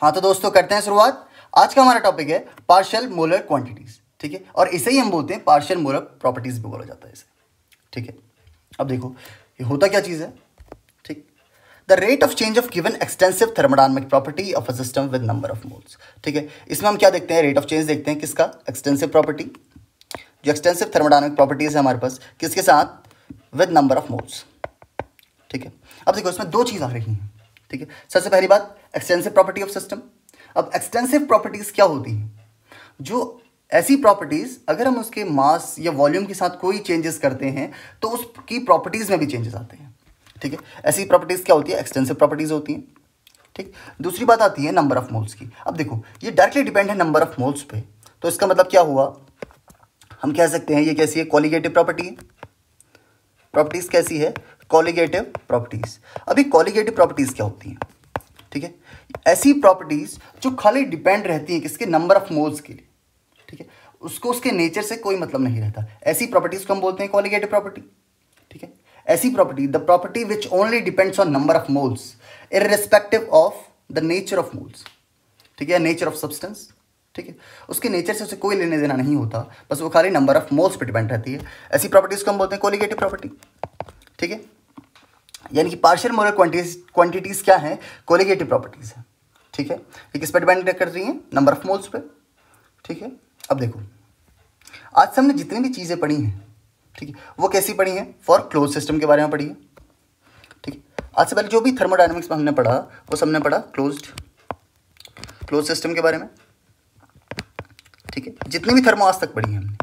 हाँ तो दोस्तों करते हैं शुरुआत। आज का हमारा टॉपिक है पार्शियल मोलर क्वांटिटीज, ठीक है, और इसे ही हम बोलते हैं पार्शियल मोलर प्रॉपर्टीज भी बोला जाता है इसे, ठीक है। अब देखो ये होता क्या चीज़ है, ठीक। The rate of change of given extensive thermodynamic property of a system with number of moles, ठीक है। इसमें हम क्या देखते हैं, रेट ऑफ चेंज देखते हैं किसका, एक्सटेंसिव प्रॉपर्टी, जो एक्सटेंसिव थर्मोडायनामिक प्रॉपर्टीज है हमारे पास किसके साथ, विद नंबर ऑफ मोल्स, ठीक है। अब देखो इसमें दो चीज़ आ रही हैं, ठीक है। सबसे पहली बात एक्सटेंसिव प्रॉपर्टी ऑफ सिस्टम। अब एक्सटेंसिव प्रॉपर्टीज क्या होती हैं, जो ऐसी प्रॉपर्टीज अगर हम उसके मास या वॉल्यूम के साथ कोई चेंजेस करते हैं तो उसकी प्रॉपर्टीज में भी चेंजेस आते हैं, ठीक है। ऐसी प्रॉपर्टीज क्या होती है, एक्सटेंसिव प्रॉपर्टीज होती हैं, ठीक। दूसरी बात आती है नंबर ऑफ मोल्स की। अब देखो ये डायरेक्टली डिपेंड है नंबर ऑफ मोल्स पे, तो इसका मतलब क्या हुआ, हम कह सकते हैं ये कैसी है, कॉलिगेटिव प्रॉपर्टी है। प्रॉपर्टीज कैसी है, कॉलिगेटिव प्रॉपर्टीज। अभी कॉलिगेटिव प्रॉपर्टीज क्या होती हैं, ठीक है, ऐसी प्रॉपर्टीज जो खाली डिपेंड रहती हैं किसके, नंबर ऑफ मोल्स के लिए, ठीक है। उसको उसके नेचर से कोई मतलब नहीं रहता, ऐसी प्रॉपर्टीज को हम बोलते हैं कॉलिगेटिव प्रॉपर्टी, ठीक है। ऐसी property, the property which only depends on number of moles irrespective of the nature of moles, ठीक है, नेचर ऑफ सब्सटेंस, ठीक है। उसके नेचर से उसे कोई लेने देना नहीं होता, बस वो खाली नंबर ऑफ मोल्स पे डिपेंड रहती है। ऐसी प्रॉपर्टीज को हम बोलते हैं कॉलिगेटिव प्रॉपर्टी, ठीक है। यानी कि पार्शियल मोलर क्वांटिटीज क्या है, कॉलिगेटिव प्रॉपर्टीज है, ठीक है। ये किस पर डिपेंड कर रही हैं, नंबर ऑफ मोल्स पे, ठीक है। अब देखो आज से हमने जितनी भी चीज़ें पढ़ी हैं, ठीक है, वो कैसी पढ़ी हैं, फॉर क्लोज सिस्टम के बारे में पढ़ी है, ठीक है। आज से पहले जो भी थर्मोडायनामिक्स में हमने पढ़ा वो सबने पढ़ा क्लोज सिस्टम के बारे में, ठीक है। जितनी भी थर्मो आज तक पढ़ी है हमने,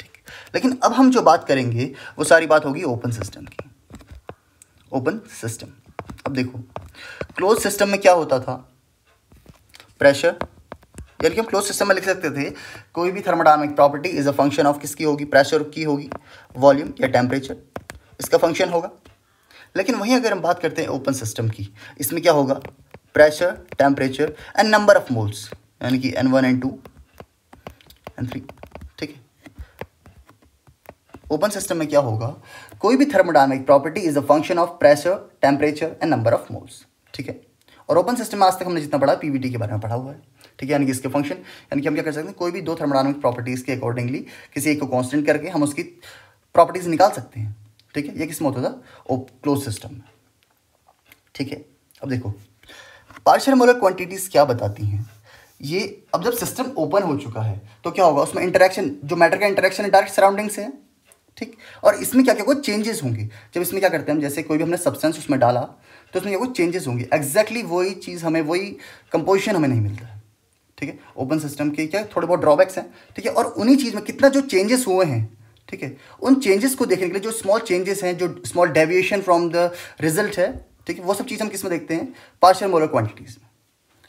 ठीक है। लेकिन अब हम जो बात करेंगे वो सारी बात होगी ओपन सिस्टम की, ओपन सिस्टम। अब देखो क्लोज सिस्टम में क्या होता था, प्रेशर, यानी कि हम क्लोज सिस्टम में लिख सकते थे कोई भी thermodynamic property is a function of किसकी होगी, प्रेशर की होगी, वॉल्यूम या टेम्परेचर इसका फंक्शन होगा। लेकिन वहीं अगर हम बात करते हैं ओपन सिस्टम की, इसमें क्या होगा, pressure, temperature and number of moles, यानी कि N1 N2 N3, ठीक है। ओपन सिस्टम में क्या होगा, कोई भी thermodynamic property is a function of pressure, temperature and number of moles, ठीक है। और ओपन सिस्टम में आज तक हमने जितना पढ़ा पीवीटी के बारे में पढ़ा हुआ है, ठीक है। यानी कि इसके फंक्शन, यानी कि हम क्या कर सकते हैं, कोई भी दो थर्मोडायनामिक प्रॉपर्टीज के अकॉर्डिंगली किसी एक को कांस्टेंट करके हम उसकी प्रॉपर्टीज निकाल सकते हैं, ठीक है। ये किस में होता था, क्लोज सिस्टम में, ठीक है। अब देखो पार्शियल मोलर क्वांटिटीज क्या बताती हैं ये, अब जब सिस्टम ओपन हो चुका है तो क्या होगा, उसमें इंटरेक्शन, जो मैटर का इंटरेक्शन है डायरेक्ट सराउंडिंग से है, ठीक। और इसमें क्या क्या कुछ चेंजेस होंगे, जब इसमें क्या करते हैं हम, जैसे कोई भी हमने सब्सटेंस उसमें डाला तो उसमें क्या कुछ चेंजेस होंगे, एग्जैक्टली वही चीज़ हमें, वही कंपोजिशन हमें नहीं मिलता है, ठीक है। ओपन सिस्टम के क्या थोड़े बहुत ड्रॉबैक्स हैं, ठीक है। और उन्हीं चीज़ में कितना जो चेंजेस हुए हैं, ठीक है, उन चेंजेस को देखने के लिए जो स्मॉल चेंजेस हैं, जो small deviation from the result है, ठीक है, वो सब चीज़ हम किस में देखते हैं, पार्शियल मोलर क्वांटिटीज़ में,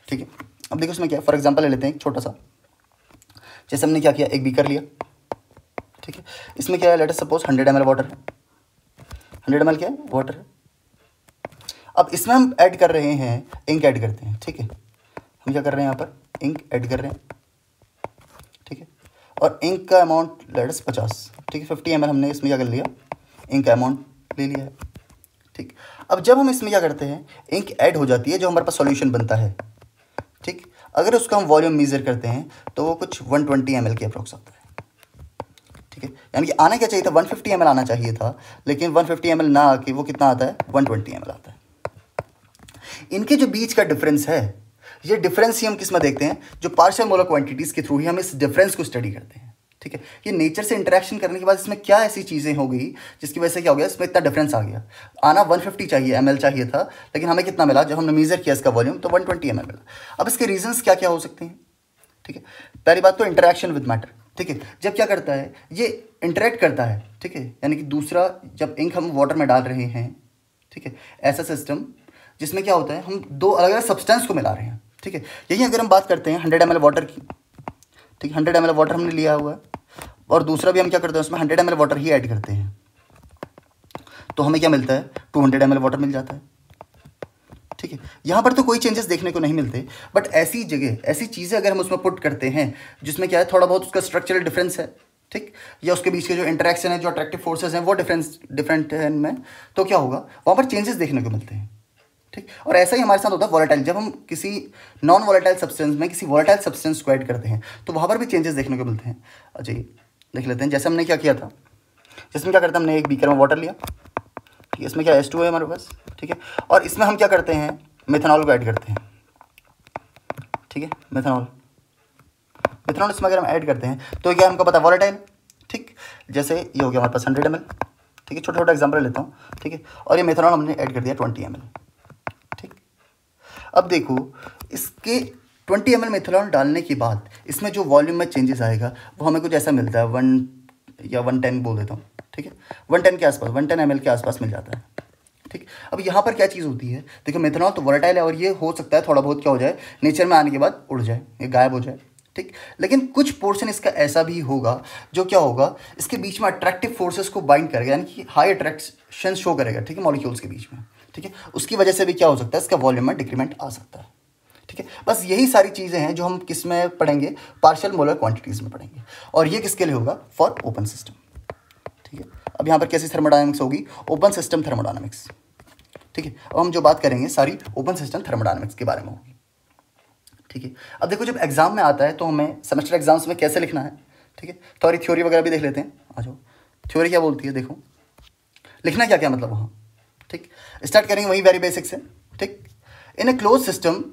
ठीक है। अब देखो इसमें क्या, फॉर एग्जांपल ले लेते हैं एक छोटा सा, जैसे हमने क्या किया, एक बीकर लिया, ठीक है। इसमें क्या है, let us suppose 100 ml water है, 100 ml क्या है, वाटर है। अब इसमें हम ऐड कर रहे हैं, इंक ऐड करते हैं, ठीक है। हम क्या कर रहे हैं, यहाँ पर इंक ऐड कर रहे हैं, ठीक है। और इंक का अमाउंट लेट अस 50, ठीक है। 50 ml हमने इसमें क्या कर लिया, इंक का अमाउंट ले लिया है, ठीक। अब जब हम इसमें क्या करते हैं, इंक ऐड हो जाती है, जो हमारे पास सॉल्यूशन बनता है, ठीक। अगर उसका हम वॉल्यूम मेजर करते हैं तो वो कुछ 120 ml के अप्रोक्स आता है, ठीक है। यानी कि आना क्या चाहिए था, 150 ml आना चाहिए था, लेकिन 150 ml ना आके वो कितना आता है, 120 ml आता है। इनके जो बीच का डिफरेंस है, ये डिफरेंस ही हम किस में देखते हैं, जो पार्शियल मोलर क्वांटिटीज़ के थ्रू ही हम इस डिफरेंस को स्टडी करते हैं, ठीक है। ये नेचर से इंटरेक्शन करने के बाद इसमें क्या ऐसी चीज़ें हो गई जिसकी वजह से क्या हो गया, इसमें इतना डिफरेंस आ गया। आना 150 चाहिए, ml चाहिए था, लेकिन हमें कितना मिला, जब हमने मेजर किया इसका वॉल्यूम तो 120 ml मिला। अब इसके रीजंस क्या क्या हो सकते हैं, ठीक है। पहली बात तो इंटरेक्शन विद मैटर, ठीक है। जब क्या करता है, ये इंटरेक्ट करता है, ठीक है। यानी कि दूसरा, जब इंक हम वाटर में डाल रहे हैं, ठीक है, ऐसा सिस्टम जिसमें क्या होता है, हम दो अलग अलग सब्सटेंस को मिला रहे हैं, ठीक है। यही अगर हम बात करते हैं 100 ml वाटर की, ठीक है, 100 ml वाटर हमने लिया हुआ है, और दूसरा भी हम क्या करते हैं, उसमें 100 ml वाटर ही ऐड करते हैं, तो हमें क्या मिलता है, 200 ml वाटर मिल जाता है, ठीक है। यहाँ पर तो कोई चेंजेस देखने को नहीं मिलते, बट ऐसी जगह, ऐसी चीज़ें अगर हम उसमें पुट करते हैं जिसमें क्या है, थोड़ा बहुत उसका स्ट्रक्चरल डिफरेंस है, ठीक, या उसके बीच के जो इंटरेक्शन है, जो अट्रैक्टिव फोर्सेस हैं वो डिफरेंट है इनमें, तो क्या होगा, वहाँ पर चेंजेस देखने को मिलते हैं, ठीक। और ऐसा ही हमारे साथ होता है वोलेटाइल, जब हम किसी नॉन वोलेटाइल सब्सटेंस में किसी वोलेटाइल सब्सटेंस को ऐड करते हैं तो वहाँ पर भी चेंजेस देखने को मिलते हैं। अच्छा ये देख लेते हैं, जैसे हमने क्या किया था, जिसमें क्या करते हैं, हमने एक बीकर में वाटर लिया, ठीक है, इसमें क्या H2 है हमारे पास, ठीक है, और इसमें हम क्या करते हैं, मेथनॉल को ऐड करते हैं, ठीक है, मेथनॉल इसमें अगर हम ऐड करते हैं तो क्या हमको पता है वोलेटाइल, ठीक। जैसे ये हो गया हमारे पास 100 ml, ठीक है, छोटा छोटा एग्जाम्पल लेता हूँ, ठीक है, और ये मेथनॉल हमने ऐड कर दिया 20 ml, ठीक। अब देखो इसके 20 ml मेथनॉल डालने के बाद इसमें जो वॉल्यूम में चेंजेस आएगा वो हमें कुछ ऐसा मिलता है 1 या 110 बोल देता हूँ, ठीक है, 110 के आसपास, 110 ml के आसपास मिल जाता है, ठीक। अब यहाँ पर क्या चीज़ होती है, देखो मेथनॉल तो वोलेटाइल है और ये हो सकता है थोड़ा बहुत क्या हो जाए, नेचर में आने के बाद उड़ जाए, ये गायब हो जाए, ठीक। लेकिन कुछ पोर्शन इसका ऐसा भी होगा जो क्या होगा, इसके बीच में अट्रैक्टिव फोर्सेस को बाइंड करेगा, यानी कि हाई अट्रैक्शन शो करेगा, ठीक है, मॉलिक्यूल्स के बीच में, ठीक है। उसकी वजह से भी क्या हो सकता है, इसका वॉल्यूम में डिक्रीमेंट आ सकता है, ठीक है। बस यही सारी चीज़ें हैं जो हम किस में पढ़ेंगे, पार्शियल मोलर क्वांटिटीज़ में पढ़ेंगे, और ये किसके लिए होगा, फॉर ओपन सिस्टम, ठीक है। अब यहाँ पर कैसी थर्मोडायनामिक्स होगी, ओपन सिस्टम थर्मोडायनामिक्स, ठीक है। अब हम जो बात करेंगे सारी ओपन सिस्टम थर्मोडायनामिक्स के बारे में होगी, ठीक है। अब देखो जब एग्जाम में आता है तो हमें सेमेस्टर एग्जाम्स में कैसे लिखना है, ठीक है, थोड़ी थ्योरी वगैरह भी देख लेते हैं, आ जाओ। थ्योरी क्या बोलती है, देखो लिखना क्या क्या मतलब वहाँ, ठीक। स्टार्ट करेंगे वही वेरी बेसिक से, ठीक। In a close system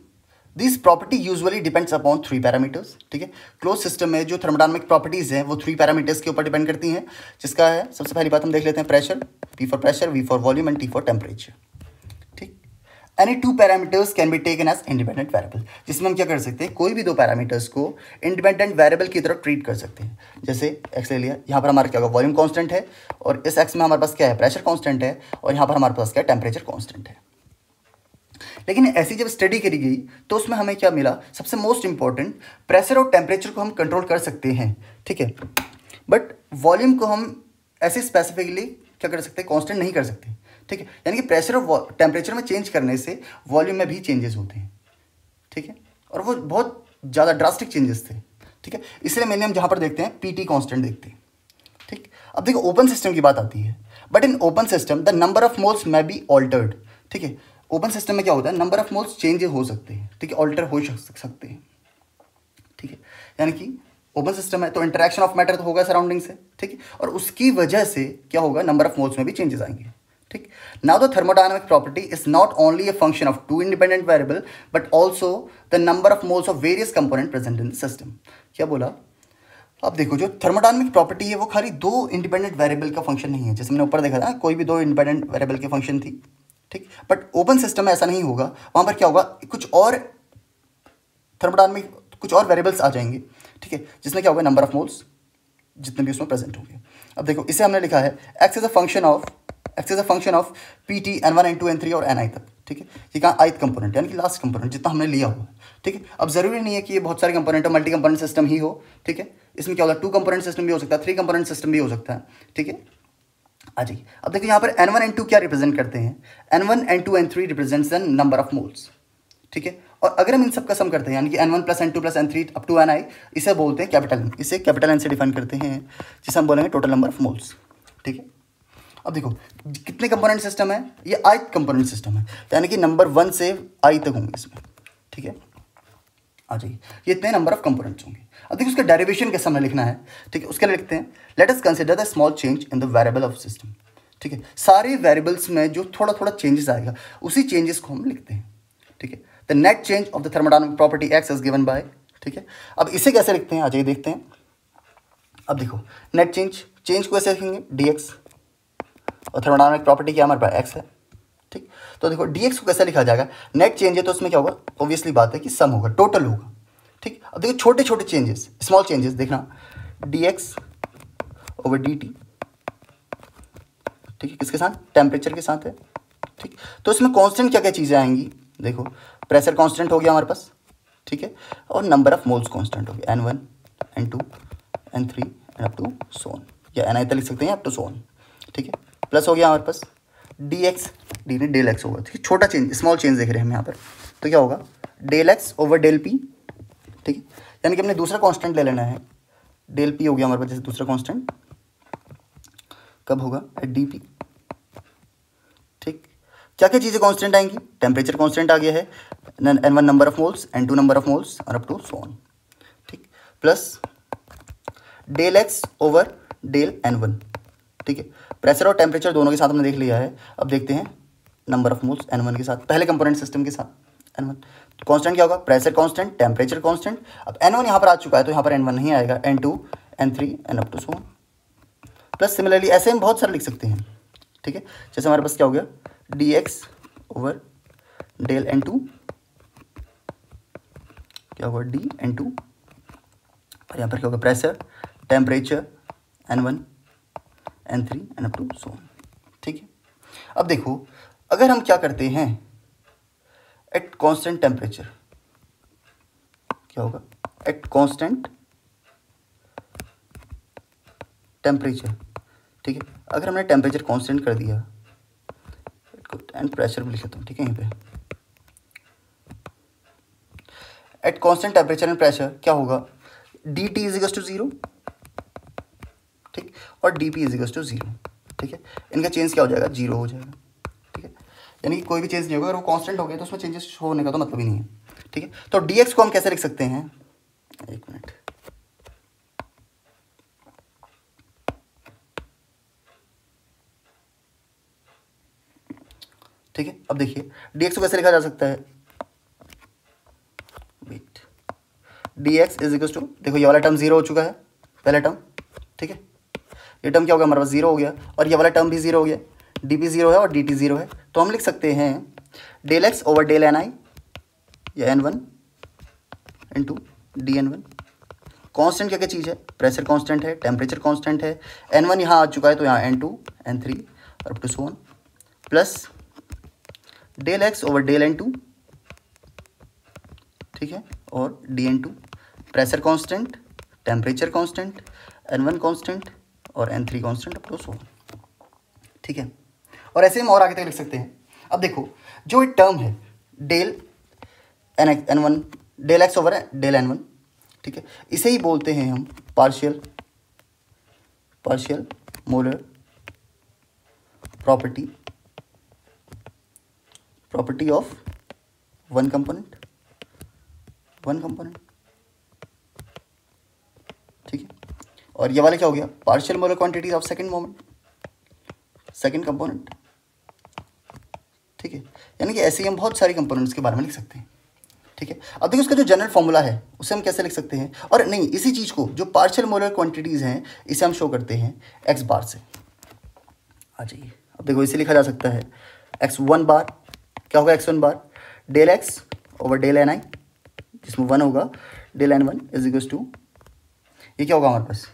this property usually depends upon 3 parameters, ठीक है। क्लोज सिस्टम में जो थर्मोडायनामिक प्रॉपर्टीज़ हैं वो 3 पैरामीटर्स के ऊपर डिपेंड करती हैं, जिसका है सबसे पहली बात हम देख लेते हैं pressure, P for pressure, V for volume and T for temperature, ठीक। Any 2 parameters can be taken as independent variable, जिसमें हम क्या कर सकते हैं, कोई भी 2 पैरामीटर्स को इंडिपेंडेंट वेरिएबल की तरफ ट्रीट कर सकते हैं। जैसे एक्स ले लिया, यहाँ पर हमारा क्या होगा, वॉल्यूम कांस्टेंट है, और इस एक्स में हमारे पास क्या है, प्रेशर कांस्टेंट है, और यहाँ पर हमारे पास क्या है, टेम्परेचर कांस्टेंट है। लेकिन ऐसी जब स्टडी करी गई तो उसमें हमें क्या मिला, सबसे मोस्ट इंपॉर्टेंट, प्रेशर और टेम्परेचर को हम कंट्रोल कर सकते हैं, ठीक है, बट वॉल्यूम को हम ऐसे स्पेसिफिकली क्या कर सकते हैं, कांस्टेंट नहीं कर सकते, ठीक है। यानी कि प्रेशर और टेम्परेचर में चेंज करने से वॉल्यूम में भी चेंजेस होते हैं, ठीक है, और वो बहुत ज़्यादा ड्रास्टिक चेंजेस थे, ठीक है। इसलिए मैंने हम जहाँ पर देखते हैं PT कांस्टेंट देखते हैं, ठीक। अब देखो ओपन सिस्टम की बात आती है, but in open system the number of moles में बी ऑल्टर्ड, ठीक है। ओपन सिस्टम में क्या होता है, नंबर ऑफ मोल्स चेंज हो सकते हैं, ठीक है, ऑल्टर हो सकते हैं, ठीक है। यानी कि ओपन सिस्टम है तो इंटरेक्शन ऑफ मैटर तो होगा सराउंडिंग से, ठीक है, और उसकी वजह से क्या होगा, नंबर ऑफ मोल्स में भी चेंजेस आएंगे, ठीक। Now the thermodynamic property is not only a function of 2 independent variable but also the number of moles of various component present in the system. क्या बोला, अब देखो जो थर्मोडायनामिक प्रॉपर्टी है वो खाली 2 इंडिपेंडेंट वेरिएबल का फंक्शन नहीं है, जैसे हमने ऊपर देखा था कोई भी 2 इंडिपेंडेंट वेरिएबल की फंक्शन थी, ठीक। बट ओपन सिस्टम में ऐसा नहीं होगा, वहाँ पर क्या होगा, कुछ और थर्मोडायनामिक कुछ और वेरिएबल्स आ जाएंगे, ठीक है, जिसमें क्या होगा, नंबर ऑफ मोल्स जितने भी उसमें प्रेजेंट होंगे। अब देखो इसे हमने लिखा है x is a function of PT N1 N2 N3 और Ni तक, ठीक है। ये कहाँ ith कंपोनेंट यानी कि लास्ट कंपोनेंट जितना हमने लिया हुआ है, ठीक है। अब जरूरी नहीं है कि ये बहुत सारे कंपोनेंट हो, मल्टी कंपोनेंट सिस्टम ही हो, ठीक है। इसमें क्या होगा, 2 कंपोनेंट सिस्टम भी हो सकता है, 3 कंपोनेंट सिस्टम भी हो सकता है, ठीक है। आ जाइए, अब देखो यहाँ पर N1 N2 क्या रिप्रेजेंट करते हैं, N1 N2 N3 represents the number of moles, ठीक है। और अगर हम इन सब का सम करते हैं यानी कि N1 + N2 + N3 up to Ni, इसे बोलते हैं कैपिटल N, इसे कैपिटल N से डिफाइन करते हैं, जिसे हम बोलेंगे टोटल नंबर ऑफ मोल्स, ठीक है। अब देखो कितने कंपोनेंट सिस्टम है, ये ith कंपोनेंट सिस्टम है, यानी कि नंबर 1 से I तक होंगे इसमें, ठीक है। आ जाइए, ये इतने नंबर ऑफ कंपोनेंट्स होंगे। अब देखिए उसका डेरिवेशन कैसे हमें लिखना है, ठीक है, उसके लिए लिखते हैं let us consider the small change in the variable of system, ठीक है। सारे वेरिएबल्स में जो थोड़ा थोड़ा चेंजेस आएगा उसी चेंजेस को हम लिखते हैं, ठीक है। The net change of the thermodynamic property x is given by, ठीक है। अब इसे कैसे लिखते हैं, आ जाइए देखते हैं। अब देखो नेट चेंज को ऐसे लिखेंगे dx, और थर्मोडायनामिक प्रॉपर्टी क्या हमारे पास एक्स है, ठीक। तो देखो dx को कैसे लिखा जाएगा, नेट चेंज है तो उसमें क्या होगा, ऑब्वियसली बात है कि सम होगा, टोटल होगा, ठीक। अब देखो छोटे छोटे चेंजेस, स्मॉल चेंजेस देखना, dx ओवर dt, ठीक है, किसके साथ, टेम्परेचर के साथ है, ठीक। तो इसमें कांस्टेंट क्या क्या चीज़ें आएंगी, देखो प्रेशर कांस्टेंट हो गया हमारे पास, ठीक है, और नंबर ऑफ मोल्स कांस्टेंट हो गया N1 N2 N3 and up to सोन, या Ni तक लिख सकते हैं अप टू सोन, ठीक है। प्लस हो गया हमारे पास dx, डेल एक्स होगा, ठीक है, छोटा चेंज, स्मॉल चेंज देख रहे हैं हम यहाँ पर, तो क्या होगा del x over del P, ठीक है। यानी कि हमने दूसरा कांस्टेंट ले लेना है, डेल पी हो गया हमारे पास, जैसे दूसरा कांस्टेंट कब होगा, डी पी, ठीक। क्या क्या चीज़ें कांस्टेंट आएंगी, टेम्परेचर कांस्टेंट आ गया है, N1 number of moles, N2 number of moles और अप टू सो ऑन, ठीक, plus del x over del N1, ठीक है। प्रेशर और टेम्परेचर दोनों के साथ हमने देख लिया है। अब देखते हैं नंबर ऑफ मोल्स N1 के साथ, पहले कंपोनेंट सिस्टम के साथ N1 कांस्टेंट क्या होगा, प्रेशर कांस्टेंट, टेम्परेचर कांस्टेंट। अब N1 यहाँ पर आ चुका है तो यहाँ पर N1 नहीं आएगा, N2 N3 and up to so on. Plus similarly ऐसे हम बहुत सारे लिख सकते हैं, ठीक है। जैसे हमारे पास क्या हो गया, D X over del N2 क्या होगा, डी N2, और यहाँ पर क्या होगा, pressure, temperature N1 N3 and up to so on, ठीक है। अब देखो अगर हम क्या करते हैं एट कांस्टेंट टेम्परेचर, क्या होगा, एट कांस्टेंट टेम्परेचर, ठीक है। अगर हमने टेम्परेचर कांस्टेंट कर दिया एंड प्रेशर भी लिख लेता हूँ, ठीक है। यहीं पे at constant temperature and pressure क्या होगा, D T is equal to 0, ठीक, और D P is equal to 0, ठीक है। इनका चेंज क्या हो जाएगा, 0 हो जाएगा, ठीक है। यानी कि कोई भी चेंज नहीं होगा, अगर वो कांस्टेंट हो गया तो उसमें चेंजेस होने का तो मतलब ही नहीं है, ठीक है। तो डी एक्स को हम कैसे लिख सकते हैं, एक मिनट, ठीक है। अब देखिए डी एक्स को कैसे लिखा जा सकता है, wait, D x is equal to, देखो ये वाला टर्म 0 हो चुका है, पहला टर्म, ठीक है। ये टर्म क्या हो गया हमारे पास, 0 हो गया, और ये वाला टर्म भी 0 हो गया, डी पी 0 है और डी टी 0 है। तो हम लिख सकते हैं del x over del n i या N1 into D N1। Constant क्या क्या चीज़ है, प्रेशर कॉन्स्टेंट है, टेम्परेचर कॉन्स्टेंट है, N1 यहाँ आ चुका है तो यहाँ N2 N3 और up to so on, plus del x over del N2, ठीक है, और D N2, pressure constant, temperature constant, N1 constant और N3 constant up to so on, ठीक है। और ऐसे हम और आगे तक लिख सकते हैं। अब देखो जो एक टर्म है del N1, del x over del N1, ठीक है, इसे ही बोलते हैं हम partial molar property of one component, ठीक है। और ये वाला क्या हो गया, partial molar quantities of second component, ठीक है। यानी कि ऐसे ही हम बहुत सारी कंपोनेंट्स के बारे में लिख सकते हैं, ठीक है। अब देखो इसका जो जनरल फॉर्मूला है उसे हम कैसे लिख सकते हैं, और नहीं इसी चीज़ को जो पार्शियल मोलर क्वांटिटीज़ हैं इसे हम शो करते हैं एक्स बार से, आ जाइए। अब देखो इसे लिखा जा सकता है x1 बार, क्या होगा x1 bar, del x over del n i, जिसमें 1 होगा, del N1 is equal to, ये क्या होगा हमारे पास,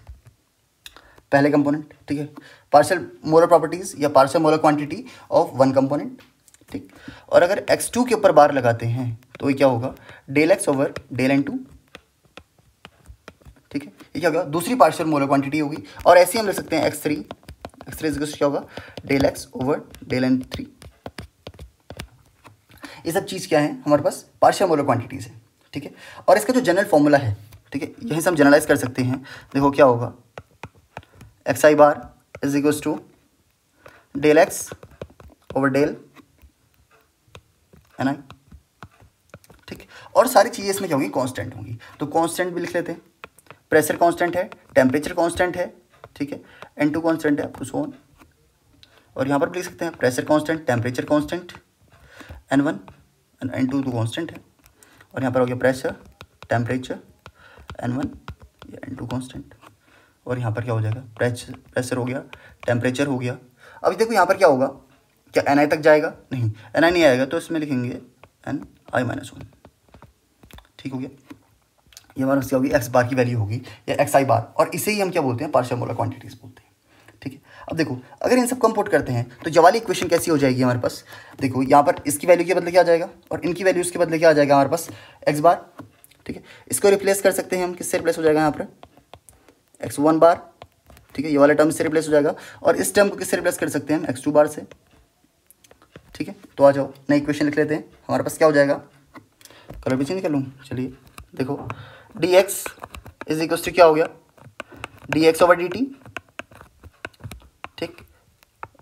पहले कंपोनेंट, ठीक है, पार्शियल मोलर प्रॉपर्टीज़ या partial molar quantity of one component, ठीक। और अगर x2 के ऊपर बार लगाते हैं तो ये क्या होगा, del x over del N2, ठीक है। ये क्या होगा, दूसरी पार्शियल मोलर क्वांटिटी होगी। और ऐसे ही हम लिख सकते हैं x3 इज इक्वल टू क्या होगा, del x over del N3। ये सब चीज़ क्या है हमारे पास, पार्शियल मोलर क्वांटिटीज़ है, ठीक है। और इसका जो जनरल फॉर्मूला है, ठीक है, यहीं से हम जनरलाइज कर सकते हैं। देखो क्या होगा, x i bar is equal to del x over del n i, ठीक। और सारी चीज़ें इसमें क्या होंगी, कांस्टेंट होंगी, तो कांस्टेंट भी लिख लेते हैं। प्रेशर कांस्टेंट है, टेम्परेचर कांस्टेंट है, ठीक है, N2 कांस्टेंट है, अप सो ऑन। और यहाँ पर भी लिख सकते हैं pressure constant, temperature constant, N1 N2 तो कांस्टेंट है, और यहाँ पर हो गया प्रेशर, टेम्परेचर, N1 या N2 कांस्टेंट, और यहाँ पर क्या हो जाएगा, प्रेशर हो गया, टेम्परेचर हो गया। अभी देखो यहाँ पर क्या होगा, क्या Ni तक जाएगा, नहीं Ni नहीं आएगा, तो इसमें लिखेंगे Ni-1, ठीक हो गया। ये हमारे क्या होगी, एक्स बार की वैल्यू होगी या एक्स आई बार, और इसे ही हम क्या बोलते हैं, पार्शियल मोलर क्वांटिटीज बोलते हैं, ठीक है। अब देखो अगर इन सबको हम पुट करते हैं तो ये वाली इक्वेशन कैसी हो जाएगी हमारे पास, देखो यहाँ पर इसकी वैल्यू के बदले क्या आ जाएगा और इनकी वैल्यू उसके बदले क्या आ जाएगा हमारे पास, एक्स बार, ठीक है। इसको रिप्लेस कर सकते हैं हम, किससे रिप्लेस हो जाएगा यहाँ पर, x1 बार, ठीक है, ये वाला टर्म इससे रिप्लेस हो जाएगा। और इस टर्म को किससे रिप्लेस कर सकते हैं हम, x2 बार से, ठीक है। तो आ जाओ नई इक्वेशन लिख लेते हैं, हमारे पास क्या हो जाएगा, कलर भी चेंज कर लूँ, चलिए देखो, D x is equal to क्या हो गया, D X over D T, ठीक,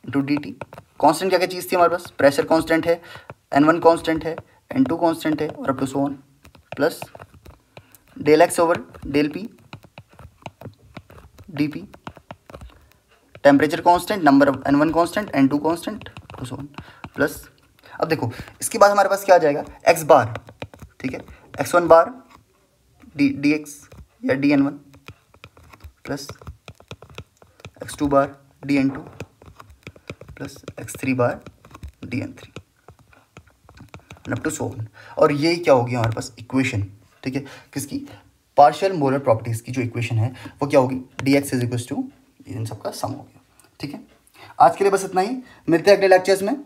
इंटू डी टी, कांस्टेंट क्या क्या चीज़ थी हमारे पास, प्रेशर कांस्टेंट है, N1 कांस्टेंट है, N2 कांस्टेंट है और up to so on, plus del x over del P D P, temperature constant, number of N1 constant, N2 constant, to so on, plus अब देखो इसके बाद हमारे पास क्या आ जाएगा, एक्स बार, ठीक है, x1 बार डी एक्स या D N1 plus x2 bar D N2 plus x3 bar D N3 up to so on. और ये क्या होगी हमारे पास इक्वेशन, ठीक है, किसकी, पार्शियल मोलर प्रॉपर्टीज की जो इक्वेशन है वो क्या होगी, d x is equal to इन सबका सम हो गया। ठीक है, आज के लिए बस इतना ही, मिलते हैं अगले लेक्चर्स में।